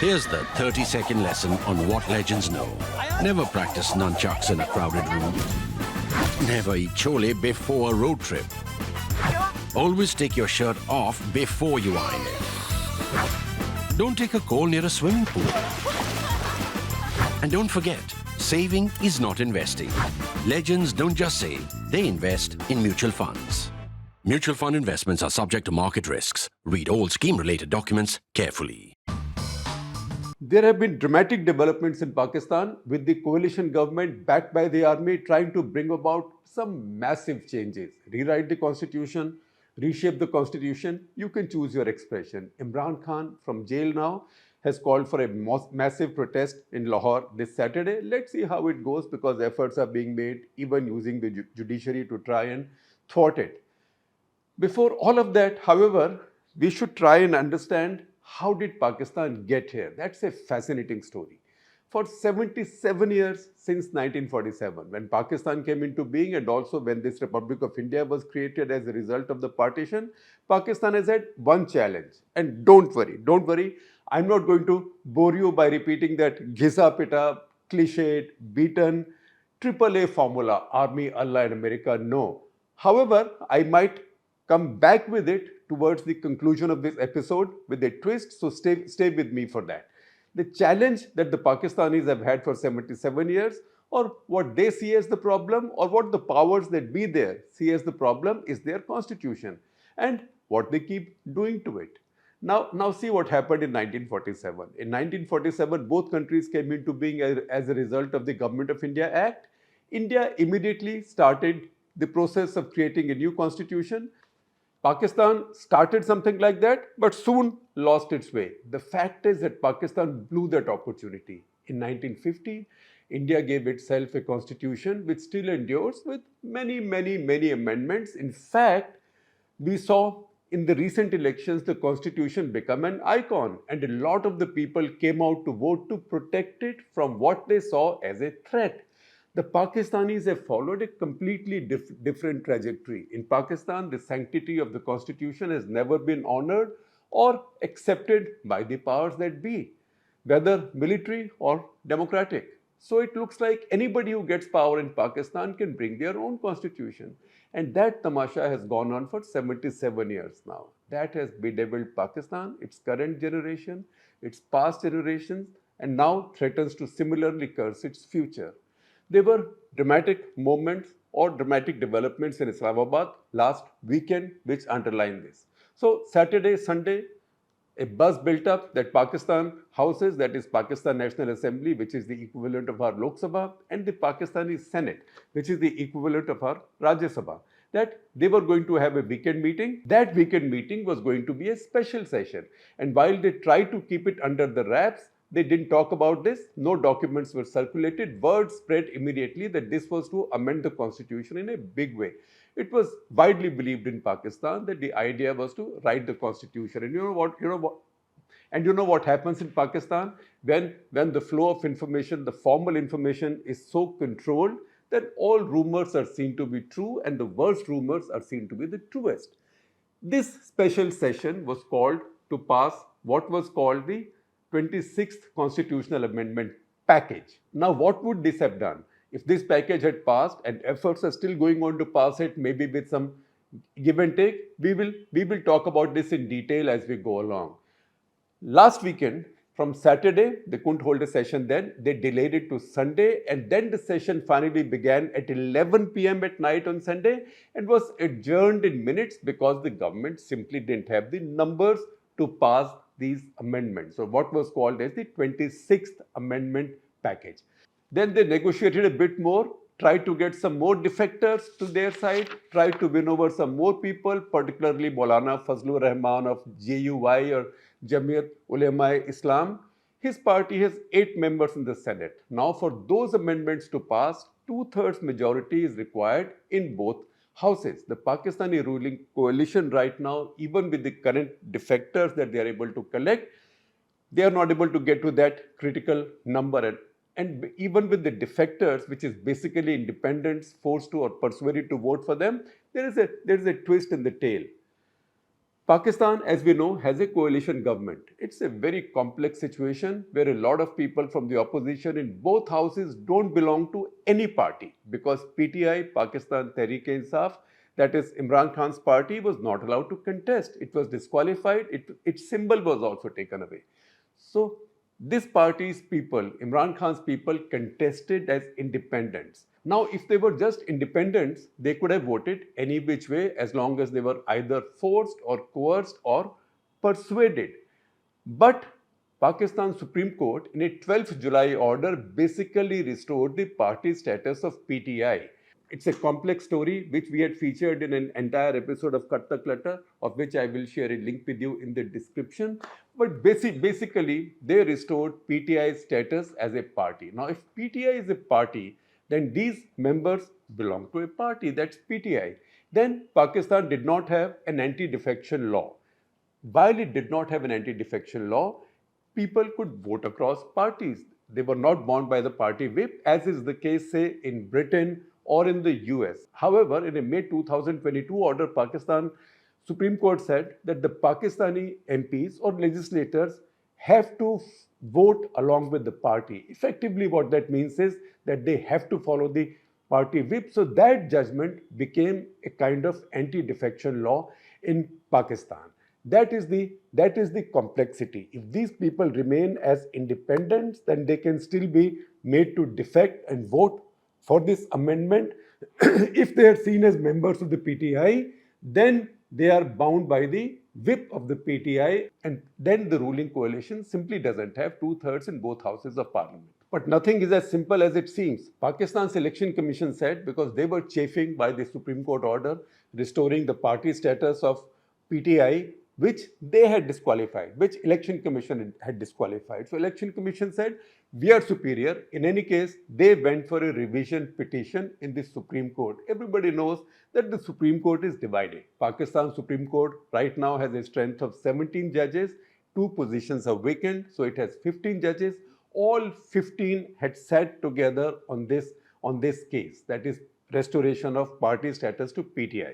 Here's the 30-second lesson on what legends know. Never practice nunchucks in a crowded room. Never eat chole before a road trip. Always take your shirt off before you iron it. Don't take a call near a swimming pool. And don't forget, saving is not investing. Legends don't just save, they invest in mutual funds. Mutual fund investments are subject to market risks. Read all scheme-related documents carefully. There have been dramatic developments in Pakistan with the coalition government backed by the army trying to bring about some massive changes. Rewrite the constitution, reshape the constitution, you can choose your expression. Imran Khan from jail now has called for a massive protest in Lahore this Saturday. Let's see how it goes because efforts are being made even using the judiciary to try and thwart it. Before all of that, however, we should try and understand how did Pakistan get here? That's a fascinating story. For 77 years since 1947, when Pakistan came into being and also when this Republic of India was created as a result of the partition, Pakistan has had one challenge. And don't worry, I'm not going to bore you by repeating that Giza Pita, cliched, beaten, AAA formula, Army, Allah and America, no. However, I might come back with it towards the conclusion of this episode with a twist, so stay with me for that. The challenge that the Pakistanis have had for 77 years, or what they see as the problem, or what the powers that be there see as the problem, is their constitution and what they keep doing to it. Now see what happened in 1947. In 1947, both countries came into being as a result of the Government of India Act. India immediately started the process of creating a new constitution. Pakistan started something like that, but soon lost its way. The fact is that Pakistan blew that opportunity. In 1950, India gave itself a constitution which still endures with many amendments. In fact, we saw in the recent elections the constitution become an icon, and a lot of the people came out to vote to protect it from what they saw as a threat. The Pakistanis have followed a completely different trajectory. In Pakistan, the sanctity of the constitution has never been honored or accepted by the powers that be, whether military or democratic. So it looks like anybody who gets power in Pakistan can bring their own constitution. And that tamasha has gone on for 77 years now. That has bedeviled Pakistan, its current generation, its past generations, and now threatens to similarly curse its future. There were dramatic moments or dramatic developments in Islamabad last weekend which underline this. So Saturday, Sunday, a buzz built up that Pakistan houses, that is Pakistan National Assembly, which is the equivalent of our Lok Sabha, and the Pakistani Senate, which is the equivalent of our Rajya Sabha, that they were going to have a weekend meeting. That weekend meeting was going to be a special session. And while they tried to keep it under the wraps, they didn't talk about this. No documents were circulated. Word spread immediately that this was to amend the constitution in a big way. It was widely believed in Pakistan that the idea was to write the constitution. And you know what happens in Pakistan when the flow of information, the formal information, is so controlled that all rumors are seen to be true and the worst rumors are seen to be the truest. This special session was called to pass what was called the 26th Constitutional Amendment Package. Now, what would this have done? If this package had passed, and efforts are still going on to pass it, maybe with some give and take, we will talk about this in detail as we go along. Last weekend, from Saturday, they couldn't hold a session then. They delayed it to Sunday, and then the session finally began at 11 p.m. at night on Sunday and was adjourned in minutes because the government simply didn't have the numbers to pass these amendments. So what was called as the 26th Amendment Package. Then they negotiated a bit more, tried to get some more defectors to their side, tried to win over some more people, particularly Maulana Fazlur Rahman of JUI or Jamiat Ulema Islam. His party has 8 members in the Senate. Now for those amendments to pass, 2/3 majority is required in both houses. The Pakistani ruling coalition right now, even with the current defectors that they are able to collect, they are not able to get to that critical number. And even with the defectors, which is basically independents forced to or persuaded to vote for them, there is a twist in the tail. Pakistan, as we know, has a coalition government. It's a very complex situation where a lot of people from the opposition in both houses don't belong to any party because PTI, Pakistan Tehreek-e-Insaf, that is Imran Khan's party, was not allowed to contest. It was disqualified. Its symbol was also taken away. So this party's people, Imran Khan's people, contested as independents. Now, if they were just independents, they could have voted any which way as long as they were either forced or coerced or persuaded. But Pakistan Supreme Court in a 12th July order basically restored the party status of PTI. It's a complex story which we had featured in an entire episode of Cut the Clutter, of which I will share a link with you in the description. But basically, they restored PTI's status as a party. Now, if PTI is a party, then these members belong to a party, that's PTI. Then Pakistan did not have an anti-defection law. While it did not have an anti-defection law, people could vote across parties. They were not bound by the party whip, as is the case, say, in Britain or in the US. However, in a May 2022 order, Pakistan Supreme Court said that the Pakistani MPs or legislators have to vote along with the party. Effectively, what that means is that they have to follow the party whip. So that judgment became a kind of anti-defection law in Pakistan. That is the complexity. If these people remain as independents, then they can still be made to defect and vote for this amendment. If they are seen as members of the PTI, then they are bound by the whip of the PTI, and then the ruling coalition simply doesn't have 2/3 in both houses of parliament. But nothing is as simple as it seems. Pakistan's Election Commission said, because they were chafing by the Supreme Court order restoring the party status of PTI, which they had disqualified, which Election Commission had disqualified. So Election Commission said, we are superior. In any case, they went for a revision petition in the Supreme Court. Everybody knows that the Supreme Court is divided. Pakistan Supreme Court right now has a strength of 17 judges. 2 positions are vacant, so it has 15 judges. All 15 had sat together on this case, that is restoration of party status to PTI.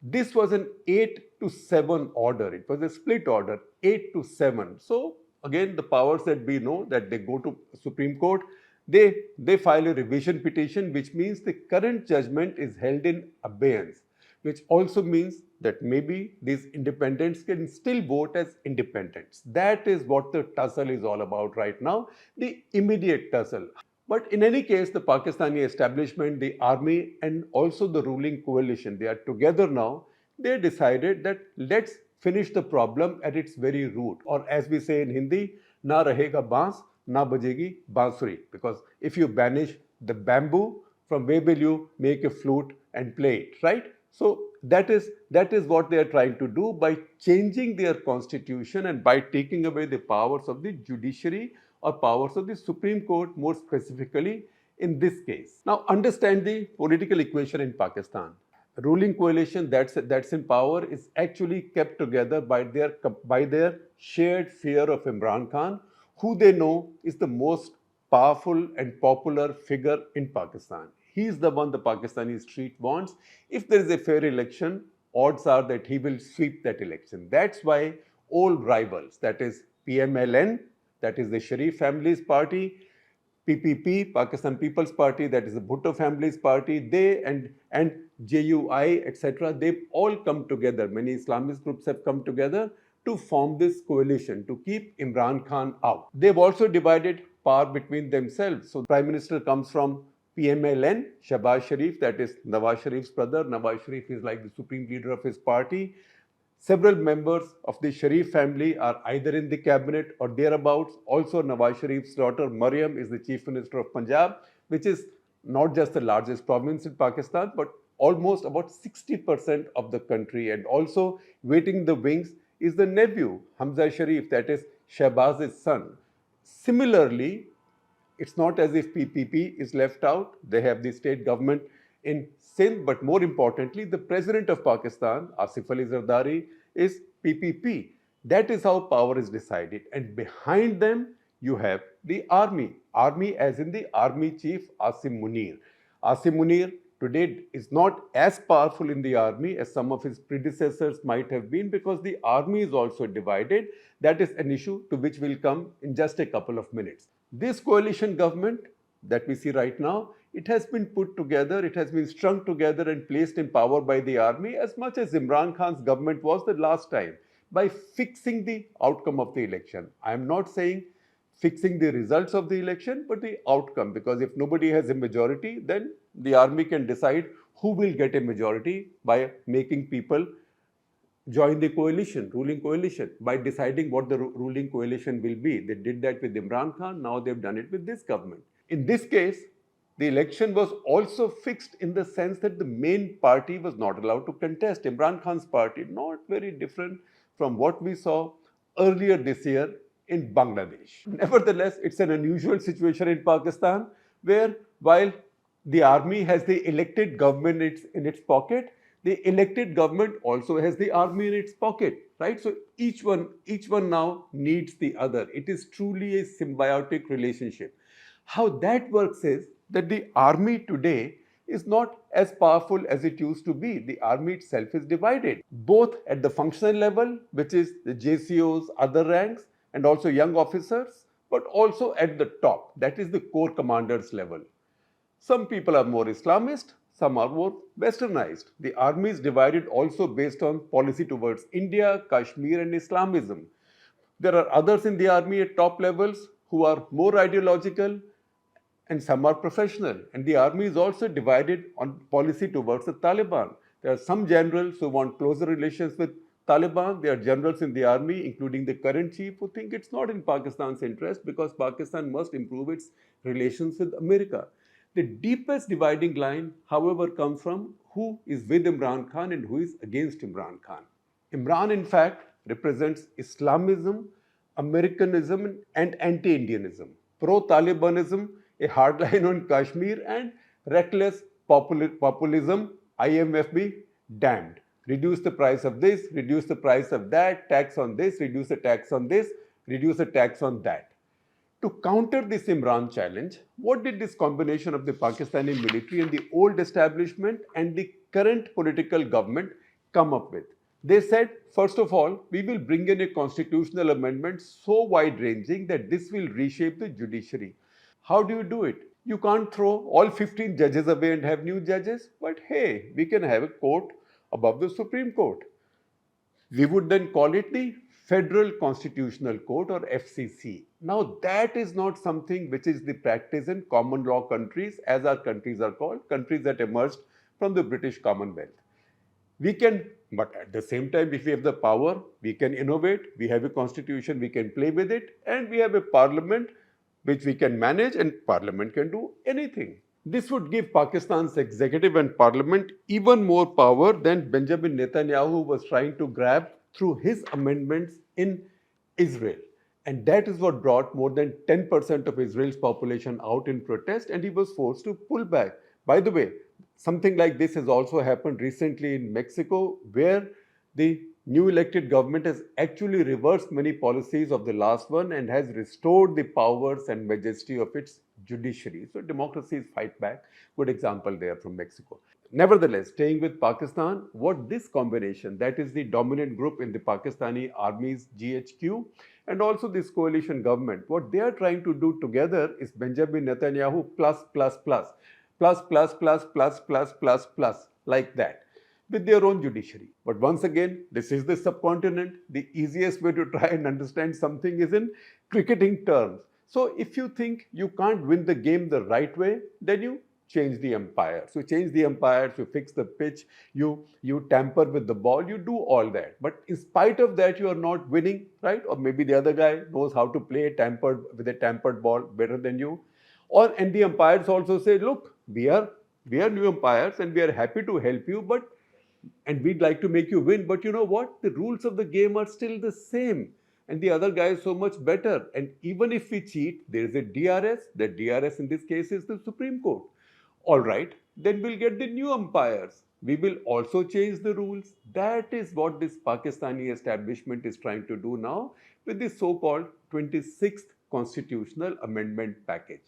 This was an 8-7 order. It was a split order, 8-7. So again, the powers that we know that they go to Supreme Court, they file a revision petition, which means the current judgment is held in abeyance, which also means that maybe these independents can still vote as independents. That is what the tussle is all about right now, the immediate tussle. But in any case, the Pakistani establishment, the army, and also the ruling coalition, they are together now. They decided that let's finish the problem at its very root. Or as we say in Hindi, na rahega baans, na bajegi bansuri. Because if you banish the bamboo, from where will you make a flute and play it, right? So that is what they are trying to do by changing their constitution and by taking away the powers of the judiciary or powers of the Supreme Court, more specifically in this case. Now understand the political equation in Pakistan. Ruling coalition that's in power is actually kept together by their shared fear of Imran Khan, who they know is the most powerful and popular figure in Pakistan. He is the one the Pakistani street wants. If there is a fair election, odds are that he will sweep that election. That's why old rivals, that is PMLN, that is the Sharif family's party, PPP, Pakistan People's Party, that is the Bhutto family's party, they and JUI, etc., they've all come together. Many Islamist groups have come together to form this coalition to keep Imran Khan out. They've also divided power between themselves. So the Prime Minister comes from PMLN, Shahbaz Sharif, that is Nawaz Sharif's brother. Nawaz Sharif is like the supreme leader of his party. Several members of the Sharif family are either in the cabinet or thereabouts. Also, Nawaz Sharif's daughter Maryam is the Chief Minister of Punjab, which is not just the largest province in Pakistan, but almost about 60% of the country. And also waiting the wings is the nephew, Hamza Sharif, that is Shahbaz's son. Similarly, it's not as if PPP is left out. They have the state government in Sindh, but more importantly, the president of Pakistan, Asif Ali Zardari, is PPP. That is how power is decided. And behind them, you have the army. Army as in the army chief, Asim Munir. Asim Munir, today is not as powerful in the army as some of his predecessors might have been, because the army is also divided. That is an issue to which we'll come in just a couple of minutes. This coalition government that we see right now, it has been put together, it has been strung together and placed in power by the army as much as Imran Khan's government was the last time, by fixing the outcome of the election. I am not saying fixing the results of the election, but the outcome, because if nobody has a majority, then the army can decide who will get a majority by making people join the coalition, ruling coalition, by deciding what the ruling coalition will be. They did that with Imran Khan, now they've done it with this government. In this case, the election was also fixed in the sense that the main party was not allowed to contest. Imran Khan's party, not very different from what we saw earlier this year in Bangladesh. Nevertheless, it's an unusual situation in Pakistan where, while the army has the elected government in its pocket, the elected government also has the army in its pocket, right? So each one now needs the other. It is truly a symbiotic relationship. How that works is that the army today is not as powerful as it used to be. The army itself is divided, both at the functional level, which is the JCOs, other ranks, and also young officers, but also at the top, that is the corps commanders level. Some people are more Islamist, some are more westernized. The army is divided also based on policy towards India, Kashmir, and Islamism. There are others in the army at top levels who are more ideological, and some are professional. And the army is also divided on policy towards the Taliban. There are some generals who want closer relations with Taliban. There are generals in the army, including the current chief, who think it's not in Pakistan's interest because Pakistan must improve its relations with America. The deepest dividing line, however, comes from who is with Imran Khan and who is against Imran Khan. Imran, in fact, represents Islamism, Americanism, and anti-Indianism, pro-Talibanism, a hardline on Kashmir, and reckless populism, IMF be damned. Reduce the price of this, reduce the price of that, tax on this, reduce the tax on this, reduce the tax on that. To counter this Imran challenge, what did this combination of the Pakistani military and the old establishment and the current political government come up with? They said, first of all, we will bring in a constitutional amendment so wide-ranging that this will reshape the judiciary. How do you do it? You can't throw all 15 judges away and have new judges, but hey, we can have a court above the Supreme Court. We would then call it the Federal Constitutional Court, or FCC. Now, that is not something which is the practice in common law countries, as our countries are called, countries that emerged from the British Commonwealth. We can, but at the same time, if we have the power, we can innovate, we have a constitution, we can play with it, and we have a parliament which we can manage, and parliament can do anything. This would give Pakistan's executive and parliament even more power than Benjamin Netanyahu was trying to grab through his amendments in Israel. And that is what brought more than 10% of Israel's population out in protest, and he was forced to pull back. By the way, something like this has also happened recently in Mexico, where the new elected government has actually reversed many policies of the last one and has restored the powers and majesty of its judiciary. So democracies fight back. Good example there from Mexico. Nevertheless, staying with Pakistan, what this combination, that is the dominant group in the Pakistani army's GHQ, and also this coalition government, what they are trying to do together is Benjamin Netanyahu plus, plus, plus, plus, plus, plus, plus, plus, plus, plus, like that, with their own judiciary. But once again, this is the subcontinent. The easiest way to try and understand something is in cricketing terms. So if you think you can't win the game the right way, then you change the umpires. You change the umpires, you fix the pitch, you tamper with the ball, you do all that. But in spite of that, you are not winning, right? Or maybe the other guy knows how to play with a tampered ball better than you. And the umpires also say, look, we are new umpires and we are happy to help you, and we'd like to make you win, but you know what? The rules of the game are still the same. And the other guy is so much better. And even if we cheat, there is a DRS. The DRS in this case is the Supreme Court. All right, then we'll get the new umpires. We will also change the rules. That is what this Pakistani establishment is trying to do now with the so-called 26th constitutional amendment package.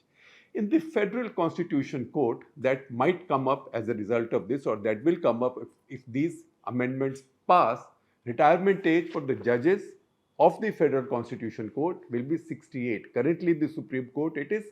In the Federal Constitution Court, that might come up as a result of this, or that will come up if these amendments pass, retirement age for the judges of the Federal Constitution Court will be 68. Currently, in the Supreme Court, it is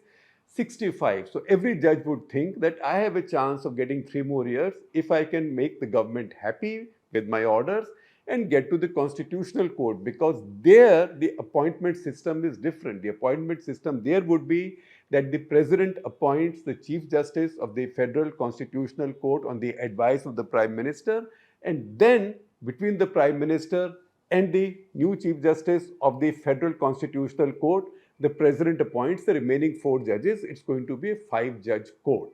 65. So every judge would think that I have a chance of getting 3 more years if I can make the government happy with my orders and get to the Constitutional Court, because there the appointment system is different. The appointment system there would be that the President appoints the Chief Justice of the Federal Constitutional Court on the advice of the Prime Minister, and then between the Prime Minister and the new Chief Justice of the Federal Constitutional Court, the President appoints the remaining 4 judges. It's going to be a 5-judge court.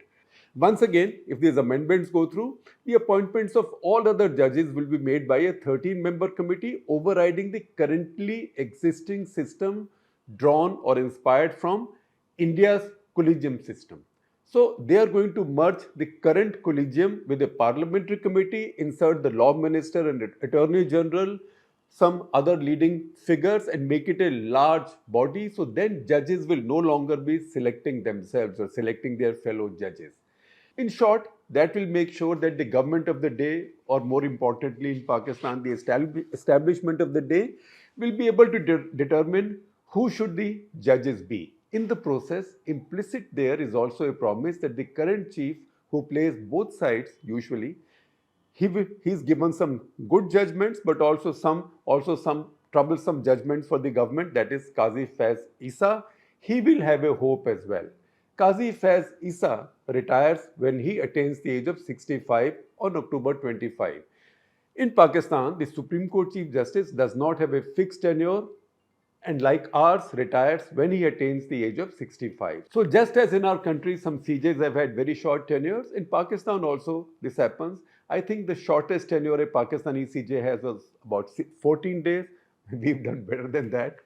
Once again, if these amendments go through, the appointments of all other judges will be made by a 13-member committee overriding the currently existing system drawn or inspired from India's collegium system. So they are going to merge the current collegium with a parliamentary committee, insert the law minister and attorney general, some other leading figures, and make it a large body. So then judges will no longer be selecting themselves or selecting their fellow judges. In short, that will make sure that the government of the day, or more importantly in Pakistan, the establishment of the day, will be able to determine who should the judges be. In the process, implicit there is also a promise that the current chief, who plays both sides usually, he's given some good judgments, but also some troublesome judgments for the government. That is Qazi Faiz Isa. He will have a hope as well. Qazi Faiz Isa retires when he attains the age of 65 on October 25. In Pakistan, the Supreme Court Chief Justice does not have a fixed tenure, and like ours, retires when he attains the age of 65. So just as in our country, some CJs have had very short tenures, in Pakistan also this happens. I think the shortest tenure a Pakistani CJ has was about 14 days. We've done better than that.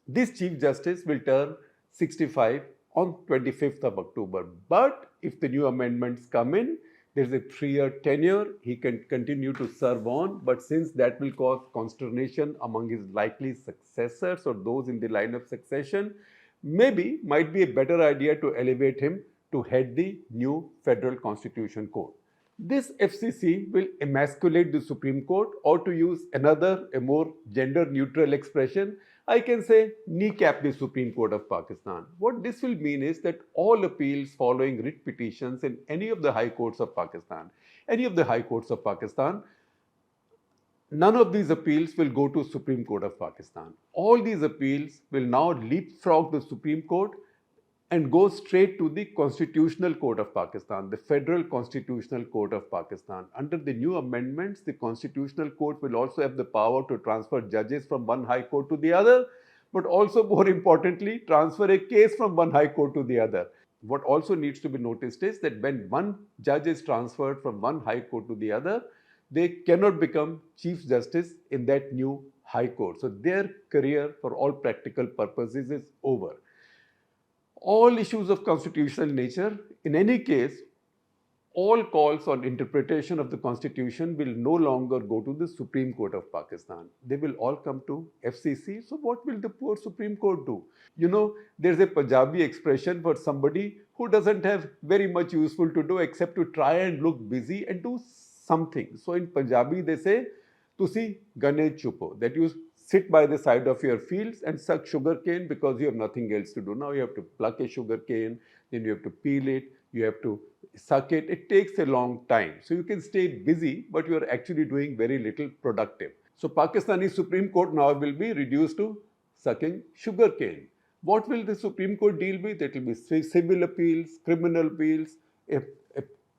This Chief Justice will turn 65 on 25th of October. But if the new amendments come in, there's a 3-year tenure. He can continue to serve on, but since that will cause consternation among his likely successors or those in the line of succession, might be a better idea to elevate him to head the new Federal Constitution Court. This FCC will emasculate the Supreme Court, or to use a more gender-neutral expression, I can say kneecap the Supreme Court of Pakistan. What this will mean is that all appeals following writ petitions in any of the high courts of Pakistan, none of these appeals will go to Supreme Court of Pakistan. All these appeals will now leapfrog the Supreme Court and go straight to the Constitutional Court of Pakistan, the Federal Constitutional Court of Pakistan. Under the new amendments, the Constitutional Court will also have the power to transfer judges from one high court to the other, but also more importantly, transfer a case from one high court to the other. What also needs to be noticed is that when one judge is transferred from one high court to the other, they cannot become Chief Justice in that new high court. So their career, for all practical purposes, is over. All issues of constitutional nature, in any case, all calls on interpretation of the Constitution will no longer go to the Supreme Court of Pakistan. They will all come to FCC. So what will the poor Supreme Court do? There's a Punjabi expression for somebody who doesn't have very much useful to do except to try and look busy and do something. So in Punjabi they say, "Tusi gane chupo," that you sit by the side of your fields and suck sugar cane because you have nothing else to do. Now you have to pluck a sugar cane, then you have to peel it, you have to suck it. It takes a long time. So you can stay busy, but you are actually doing very little productive. So Pakistani Supreme Court now will be reduced to sucking sugar cane. What will the Supreme Court deal with? It will be civil appeals, criminal appeals, a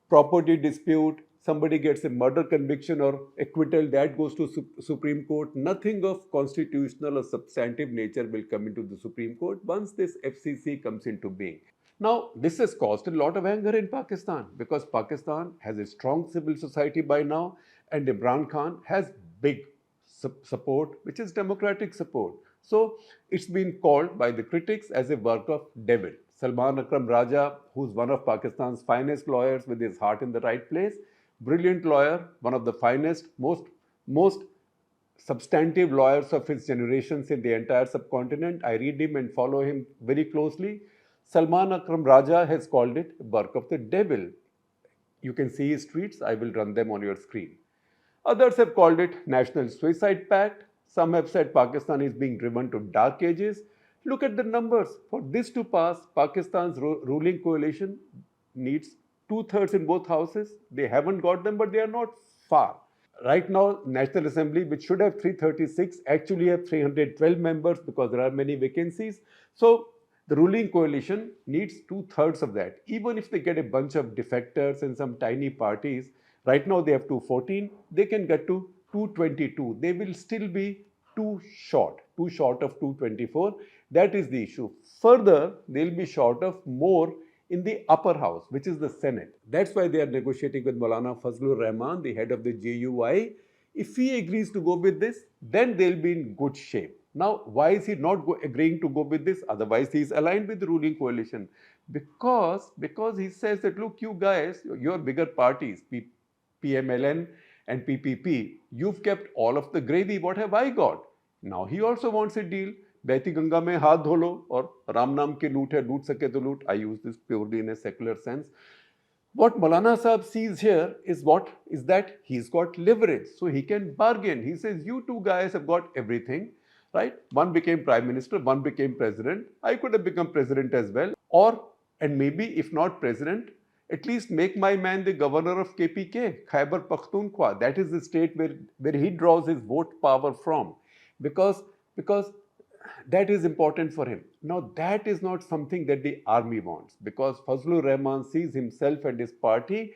property dispute, somebody gets a murder conviction or acquittal, that goes to Supreme Court. Nothing of constitutional or substantive nature will come into the Supreme Court once this FCC comes into being. Now, this has caused a lot of anger in Pakistan because Pakistan has a strong civil society by now, and Imran Khan has big support, which is democratic support. So it's been called by the critics as a work of devil. Salman Akram Raja, who's one of Pakistan's finest lawyers with his heart in the right place, brilliant lawyer, one of the finest, most substantive lawyers of his generations in the entire subcontinent. I read him and follow him very closely. Salman Akram Raja has called it work of the devil. You can see his tweets. I will run them on your screen. Others have called it National Suicide Pact. Some have said Pakistan is being driven to dark ages. Look at the numbers. For this to pass, Pakistan's ruling coalition needs two-thirds in both houses. They haven't got them, but they are not far. Right now, National Assembly, which should have 336, actually have 312 members because there are many vacancies. So the ruling coalition needs two-thirds of that. Even if they get a bunch of defectors and some tiny parties, right now they have 214, they can get to 222. They will still be too short of 224. That is the issue. Further, they'll be short of more in the upper house, which is the Senate. That's why they are negotiating with Maulana Fazlur Rahman, the head of the JUI. If he agrees to go with this, then they'll be in good shape. Now, why is he not agreeing to go with this? Otherwise, he's aligned with the ruling coalition. Because he says that, look, you guys, your bigger parties, PMLN and PPP, you've kept all of the gravy. What have I got? Now he also wants a deal. बहती गंगा में हाथ धो लो और राम नाम की लूट है, लूट सके तो लूट. I use this purely in a secular sense. What Maulana Sahib sees here is that he's got leverage, so he can bargain. He says, you two guys have got everything, right? One became prime minister, one became president. I could have become president as well. And maybe if not president, at least make my man the governor of KPK, Khyber Pakhtunkhwa. That is the state where he draws his vote power from. Because that is important for him. Now, that is not something that the army wants, because Fazlur Rahman sees himself and his party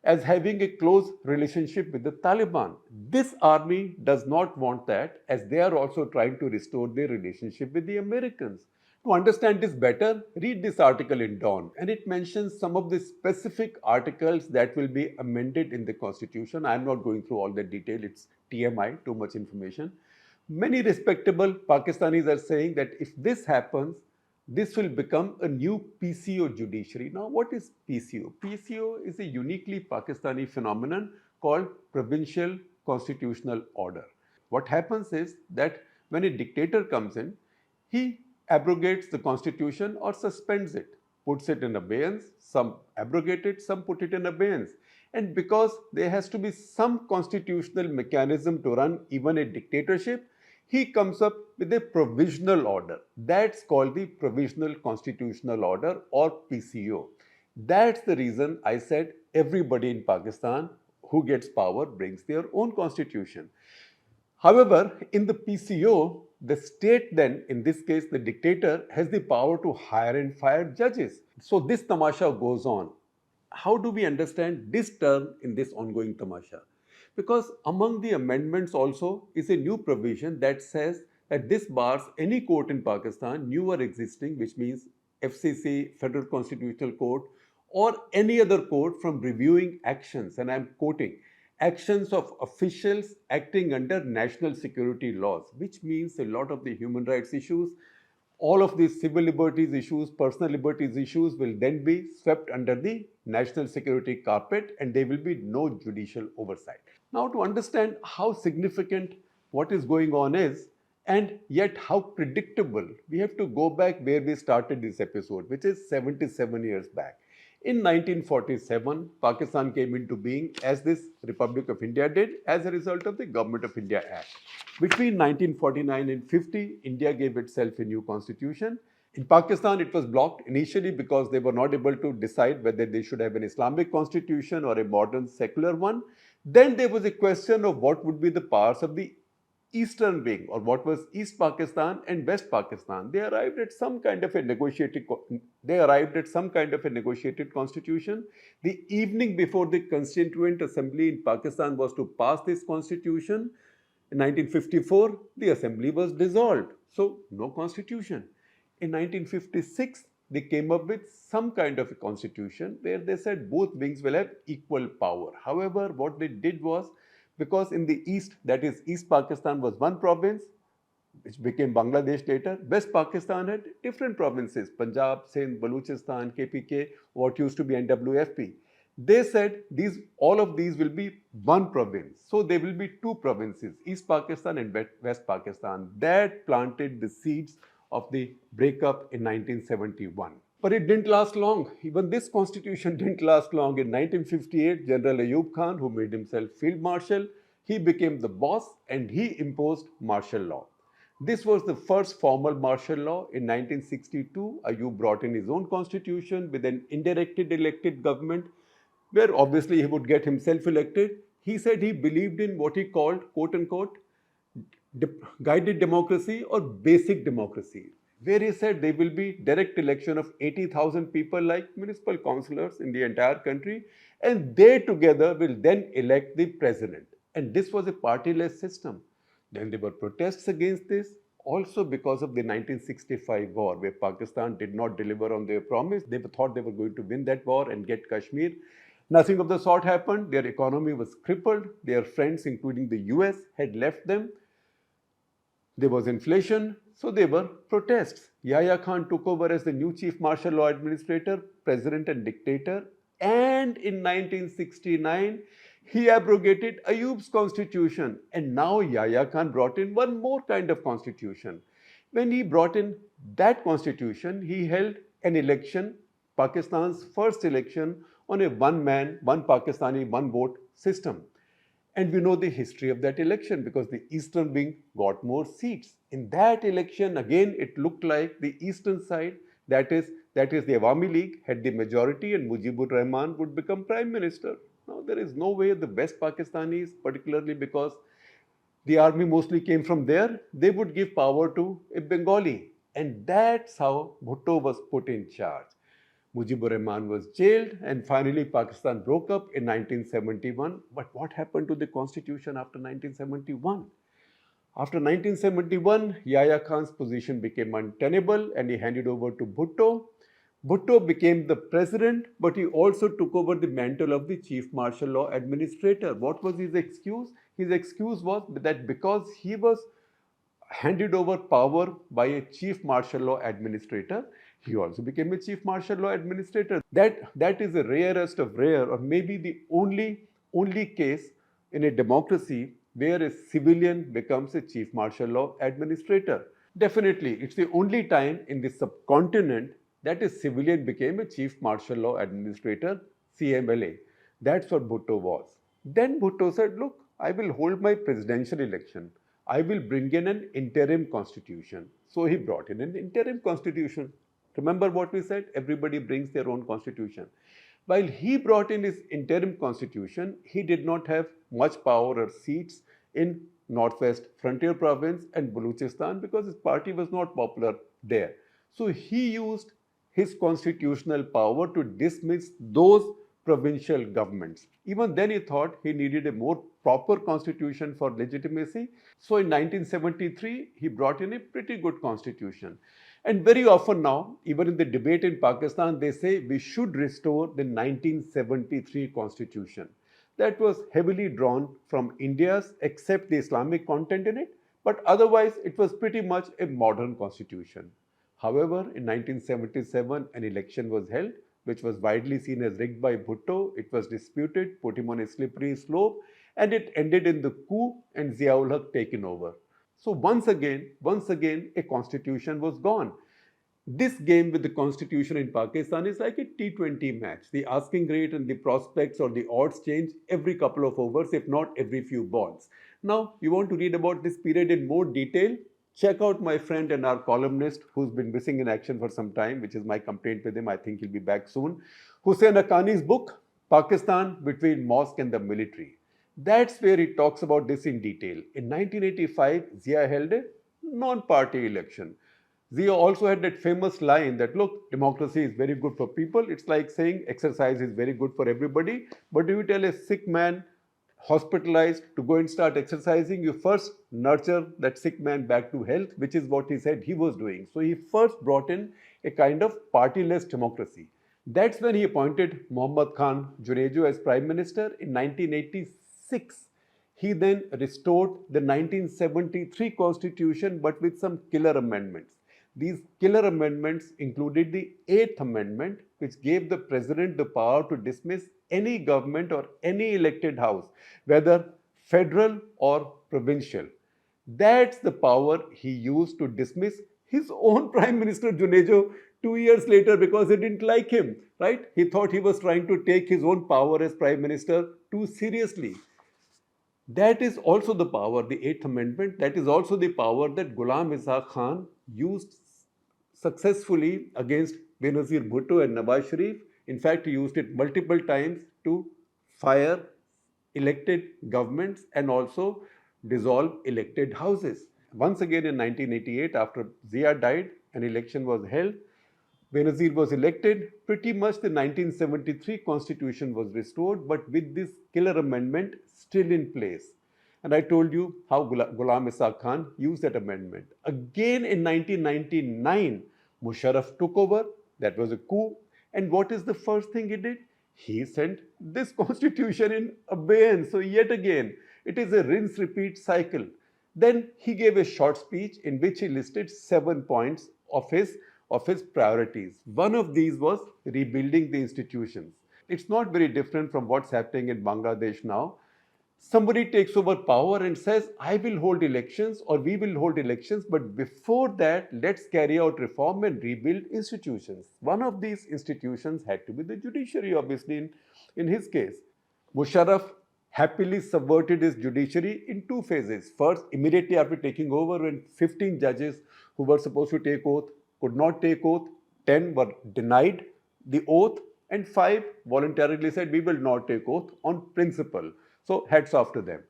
as having a close relationship with the Taliban. This army does not want that, as they are also trying to restore their relationship with the Americans. To understand this better, read this article in Dawn, and it mentions some of the specific articles that will be amended in the constitution. I am not going through all the detail, it's TMI, too much information. Many respectable Pakistanis are saying that if this happens, this will become a new PCO judiciary. Now, what is PCO? PCO is a uniquely Pakistani phenomenon called Provincial Constitutional Order. What happens is that when a dictator comes in, he abrogates the constitution or suspends it, puts it in abeyance. Some abrogate it, some put it in abeyance. And because there has to be some constitutional mechanism to run even a dictatorship, he comes up with a provisional order. That's called the Provisional Constitutional Order, or PCO. That's the reason I said everybody in Pakistan who gets power brings their own constitution. However, in the PCO, the state then, in this case the dictator, has the power to hire and fire judges. So this tamasha goes on. How do we understand this term in this ongoing tamasha? Because among the amendments also is a new provision that says that this bars any court in Pakistan, new or existing, which means FCC, Federal Constitutional Court, or any other court from reviewing actions, and I'm quoting, actions of officials acting under national security laws, which means a lot of the human rights issues, all of these civil liberties issues, personal liberties issues will then be swept under the national security carpet, and there will be no judicial oversight. Now, to understand how significant what is going on is, and yet how predictable, we have to go back where we started this episode, which is 77 years back. In 1947, Pakistan came into being, as this Republic of India did, as a result of the Government of India Act. Between 1949 and 50, India gave itself a new constitution. In Pakistan, it was blocked initially because they were not able to decide whether they should have an Islamic constitution or a modern secular one. Then there was a question of what would be the powers of the Eastern wing, or what was East Pakistan and West Pakistan. They arrived at some kind of a negotiated constitution. The evening before the Constituent Assembly in Pakistan was to pass this constitution, in 1954, the assembly was dissolved. So, no constitution. In 1956, they came up with some kind of a constitution where they said both wings will have equal power. However, what they did was, because in the east, that is East Pakistan was one province, which became Bangladesh later. West Pakistan had different provinces, Punjab, Sindh, Baluchistan, KPK, what used to be NWFP. They said all of these will be one province. So there will be two provinces, East Pakistan and West Pakistan. That planted the seeds of the breakup in 1971. But it didn't last long. Even this constitution didn't last long. In 1958, General Ayub Khan, who made himself field marshal, he became the boss and he imposed martial law. This was the first formal martial law. In 1962, Ayub brought in his own constitution with an indirectly elected government where obviously he would get himself elected. He said he believed in what he called, quote unquote, guided democracy or basic democracy, where he said there will be direct election of 80,000 people like municipal councillors in the entire country, and they together will then elect the president. And this was a partyless system. Then there were protests against this, also because of the 1965 war, where Pakistan did not deliver on their promise. They thought they were going to win that war and get Kashmir. Nothing of the sort happened. Their economy was crippled. Their friends, including the US, had left them. There was inflation, so there were protests. Yahya Khan took over as the new chief martial law administrator, president and dictator, and in 1969, he abrogated Ayub's constitution. And now Yahya Khan brought in one more kind of constitution. When he brought in that constitution, he held an election, Pakistan's first election, on a one man, one Pakistani, one vote system. And we know the history of that election because the eastern wing got more seats. In that election, again, it looked like the eastern side, that is the Awami League, had the majority and Mujibur Rahman would become prime minister. Now, there is no way the West Pakistanis, particularly because the army mostly came from there, they would give power to a Bengali. And that's how Bhutto was put in charge. Mujibur Rahman was jailed and finally Pakistan broke up in 1971. But what happened to the constitution after 1971? After 1971, Yahya Khan's position became untenable and he handed over to Bhutto. Bhutto became the president, but he also took over the mantle of the chief martial law administrator. What was his excuse? His excuse was that because he was handed over power by a chief martial law administrator, he also became a chief martial law administrator. That is the rarest of rare, or maybe the only case in a democracy where a civilian becomes a chief martial law administrator. Definitely, it's the only time in the subcontinent that a civilian became a chief martial law administrator, CMLA. That's what Bhutto was. Then Bhutto said, look, I will hold my presidential election. I will bring in an interim constitution. So he brought in an interim constitution. Remember what we said? Everybody brings their own constitution. While he brought in his interim constitution, he did not have much power or seats in Northwest Frontier Province and Baluchistan because his party was not popular there. So he used his constitutional power to dismiss those provincial governments. Even then he thought he needed a more proper constitution for legitimacy. So in 1973, he brought in a pretty good constitution. And very often now, even in the debate in Pakistan, they say we should restore the 1973 constitution. That was heavily drawn from India's, except the Islamic content in it, but otherwise it was pretty much a modern constitution. However, in 1977, an election was held, which was widely seen as rigged by Bhutto. It was disputed, put him on a slippery slope, and it ended in the coup and Ziaul Haq taken over. So once again, a constitution was gone. This game with the constitution in Pakistan is like a T20 match. The asking rate and the prospects or the odds change every couple of overs, if not every few balls. Now, you want to read about this period in more detail? Check out my friend and our columnist who's been missing in action for some time, which is my complaint with him. I think he'll be back soon. Hussain Haqqani's book, Pakistan Between Mosque and the Military. That's where he talks about this in detail. In 1985, Zia held a non-party election. Zia also had that famous line that, look, democracy is very good for people. It's like saying exercise is very good for everybody. But if you tell a sick man, hospitalized, to go and start exercising, you first nurture that sick man back to health, which is what he said he was doing. So he first brought in a kind of partyless democracy. That's when he appointed Muhammad Khan Junejo as Prime Minister in 1986. He then restored the 1973 constitution but with some killer amendments. These killer amendments included the 8th Amendment, which gave the president the power to dismiss any government or any elected house, whether federal or provincial. That's the power he used to dismiss his own Prime Minister Junejo 2 years later because he didn't like him, right? He thought he was trying to take his own power as Prime Minister too seriously. That is also the power, the Eighth Amendment, that is also the power that Ghulam Ishaq Khan used successfully against Benazir Bhutto and Nawaz Sharif. In fact, he used it multiple times to fire elected governments and also dissolve elected houses. Once again in 1988, after Zia died, an election was held. Benazir was elected. Pretty much the 1973 constitution was restored, but with this killer amendment still in place. And I told you how Ghulam Ishaq Khan used that amendment. Again in 1999, Musharraf took over. That was a coup. And what is the first thing he did? He sent this constitution in abeyance. So yet again, it is a rinse-repeat cycle. Then he gave a short speech in which he listed 7 points of his priorities. One of these was rebuilding the institutions. It's not very different from what's happening in Bangladesh now. Somebody takes over power and says, I will hold elections or we will hold elections, but before that, let's carry out reform and rebuild institutions. One of these institutions had to be the judiciary, obviously, in his case. Musharraf happily subverted his judiciary in 2 phases. First, immediately after taking over, when 15 judges who were supposed to take oath could not take oath, 10 were denied the oath, and 5 voluntarily said, we will not take oath on principle. So, hats off to them.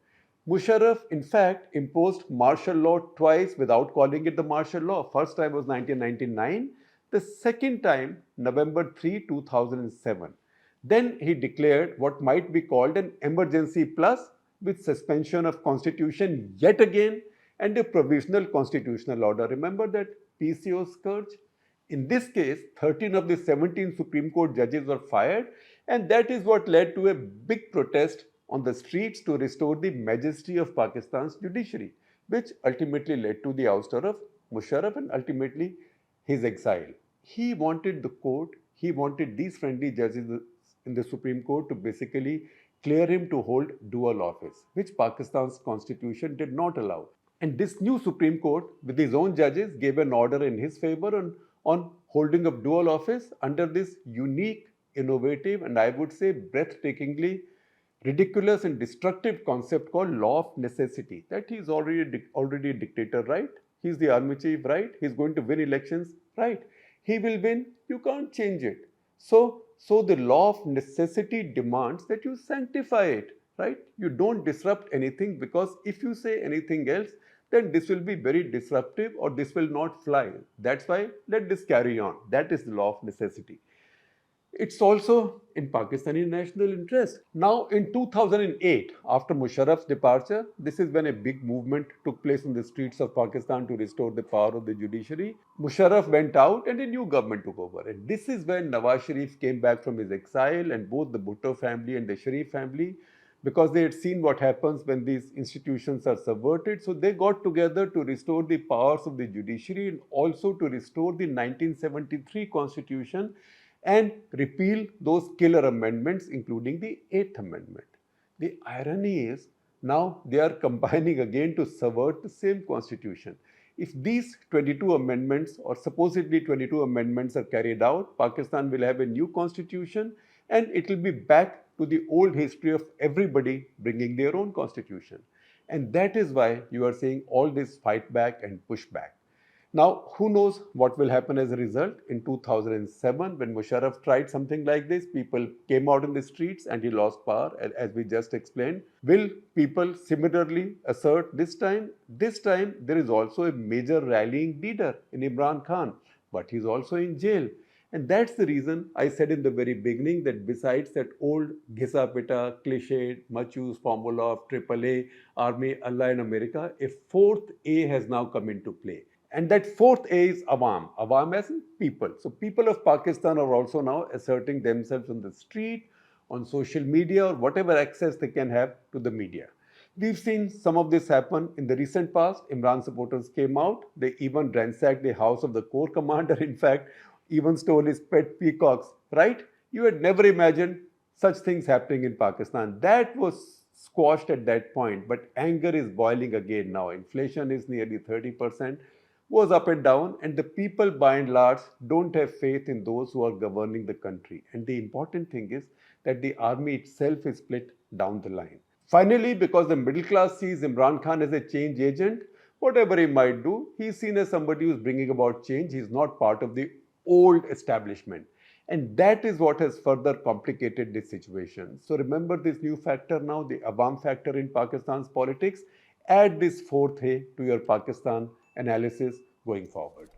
Musharraf, in fact, imposed martial law twice without calling it the martial law. First time was 1999. The second time, November 3, 2007. Then he declared what might be called an emergency plus with suspension of constitution yet again and a provisional constitutional order. Remember that PCO scourge? In this case, 13 of the 17 Supreme Court judges were fired, and that is what led to a big protest on the streets to restore the majesty of Pakistan's judiciary, which ultimately led to the ouster of Musharraf and ultimately his exile. He wanted the court, he wanted these friendly judges in the Supreme Court to basically clear him to hold dual office, which Pakistan's constitution did not allow. And this new Supreme Court, with his own judges, gave an order in his favor on holding of dual office under this unique, innovative, and I would say breathtakingly ridiculous and destructive concept called law of necessity. That he's already a dictator, right? He's the army chief, right? He's going to win elections, right? He will win. You can't change it. So the law of necessity demands that you sanctify it, right? You don't disrupt anything, because if you say anything else, then this will be very disruptive or this will not fly. That's why let this carry on. That is the law of necessity. It's also in Pakistani national interest. Now, in 2008, after Musharraf's departure, this is when a big movement took place in the streets of Pakistan to restore the power of the judiciary. Musharraf went out and a new government took over. And this is when Nawaz Sharif came back from his exile, and both the Bhutto family and the Sharif family, because they had seen what happens when these institutions are subverted. So they got together to restore the powers of the judiciary and also to restore the 1973 constitution and repeal those killer amendments, including the 8th Amendment. The irony is, now they are combining again to subvert the same constitution. If these 22 amendments or supposedly 22 amendments are carried out, Pakistan will have a new constitution and it will be back to the old history of everybody bringing their own constitution. And that is why you are seeing all this fight back and push back. Now, who knows what will happen as a result? In 2007, when Musharraf tried something like this, people came out in the streets and he lost power, as we just explained. Will people similarly assert this time? This time, there is also a major rallying leader in Imran Khan, but he's also in jail. And that's the reason I said in the very beginning that besides that old Ghisa Pita, cliche, much used formula of AAA, Army, Allah in America, a fourth A has now come into play. And that fourth A is awaam. Awaam as in people. So people of Pakistan are also now asserting themselves on the street, on social media, or whatever access they can have to the media. We've seen some of this happen in the recent past. Imran supporters came out. They even ransacked the house of the Corps commander. In fact, even stole his pet peacocks, right? You had never imagined such things happening in Pakistan. That was squashed at that point, but anger is boiling again now. Inflation is nearly 30%. goes up and down, and the people by and large don't have faith in those who are governing the country. And the important thing is that the army itself is split down the line. Finally, because the middle class sees Imran Khan as a change agent, whatever he might do, he's seen as somebody who's bringing about change. He's not part of the old establishment. And that is what has further complicated this situation. So remember this new factor now, the awaam factor in Pakistan's politics. Add this fourth hay to your Pakistan analysis going forward.